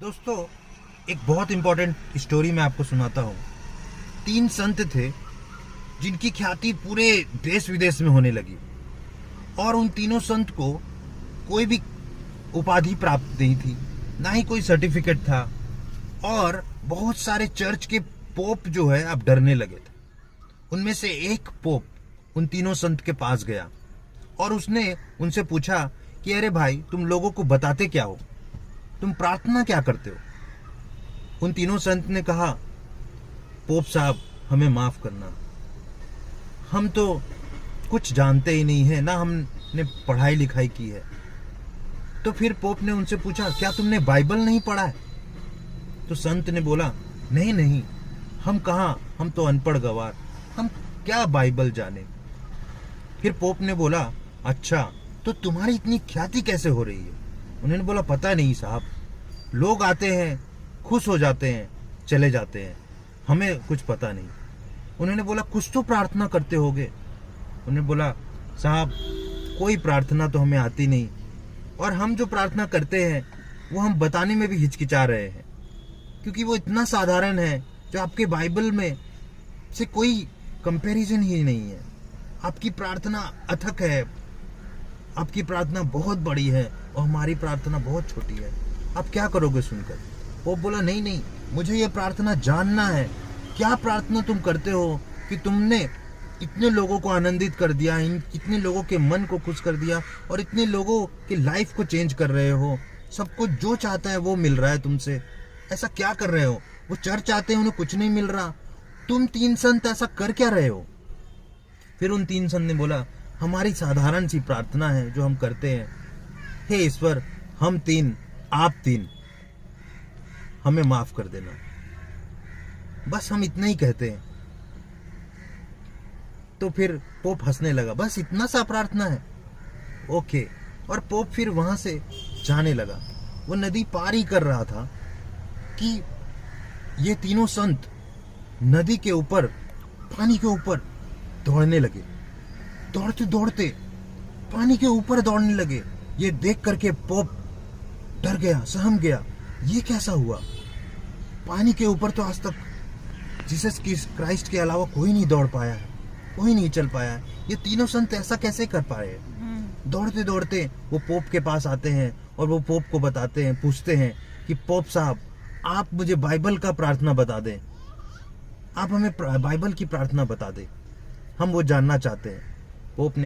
दोस्तों, एक बहुत इंपॉर्टेंट स्टोरी मैं आपको सुनाता हूँ। 3 संत थे जिनकी ख्याति पूरे देश विदेश में होने लगी और उन तीनों संत को कोई भी उपाधि प्राप्त नहीं थी, ना ही कोई सर्टिफिकेट था और बहुत सारे चर्च के पोप जो है अब डरने लगे थे। उनमें से एक पोप उन तीनों संत के पास गया और उसने उनसे पूछा कि अरे भाई, तुम लोगों को बताते क्या हो, तुम प्रार्थना क्या करते हो? उन तीनों संत ने कहा, पोप साहब हमें माफ करना, हम तो कुछ जानते ही नहीं है, ना हमने पढ़ाई लिखाई की है। तो फिर पोप ने उनसे पूछा, क्या तुमने बाइबल नहीं पढ़ा है? तो संत ने बोला, नहीं नहीं, हम कहाँ, हम तो अनपढ़ गवार, हम क्या बाइबल जाने। फिर पोप ने बोला, अच्छा तो तुम्हारी इतनी ख्याति कैसे हो रही है? उन्होंने बोला, पता नहीं साहब, लोग आते हैं, खुश हो जाते हैं, चले जाते हैं, हमें कुछ पता नहीं। उन्होंने बोला, कुछ तो प्रार्थना करते होगे? उन्होंने बोला, साहब कोई प्रार्थना तो हमें आती नहीं, और हम जो प्रार्थना करते हैं वो हम बताने में भी हिचकिचा रहे हैं, क्योंकि वो इतना साधारण है जो आपके बाइबल में से कोई कंपैरिजन ही नहीं है। आपकी प्रार्थना अथक है, आपकी प्रार्थना बहुत बड़ी है और हमारी प्रार्थना बहुत छोटी है, आप क्या करोगे सुनकर? वो बोला, नहीं नहीं, मुझे ये प्रार्थना जानना है, क्या प्रार्थना तुम करते हो कि तुमने इतने लोगों को आनंदित कर दिया, इतने लोगों के मन को खुश कर दिया और इतने लोगों की लाइफ को चेंज कर रहे हो, सबको जो चाहता है वो मिल रहा है तुमसे, ऐसा क्या कर रहे हो? वो चर्च आते हैं, उन्हें कुछ नहीं मिल रहा, तुम 3 संत ऐसा कर क्या रहे हो? फिर उन 3 संत ने बोला, हमारी साधारण सी प्रार्थना है जो हम करते हैं, हे ईश्वर, हम 3, आप 3, हमें माफ कर देना, बस हम इतना ही कहते हैं। तो फिर पोप हंसने लगा, बस इतना सा प्रार्थना है, ओके। और पोप फिर वहां से जाने लगा। वो नदी पार ही कर रहा था कि ये तीनों संत नदी के ऊपर, पानी के ऊपर दौड़ने लगे, दौड़ते दौड़ते पानी के ऊपर दौड़ने लगे। ये देख करके पोप डर गया, सहम गया, ये कैसा हुआ? पानी के ऊपर तो आज तक जीसस क्राइस्ट के अलावा कोई नहीं दौड़ पाया है, कोई नहीं चल पाया है, ये तीनों संत ऐसा कैसे कर पाए? दौड़ते दौड़ते वो पोप के पास आते हैं और वो पोप को बताते हैं, पूछते हैं कि पोप साहब, आप मुझे बाइबल का प्रार्थना बता दें, आप हमें बाइबल की प्रार्थना बता दें, हम वो जानना चाहते हैं। पोप ने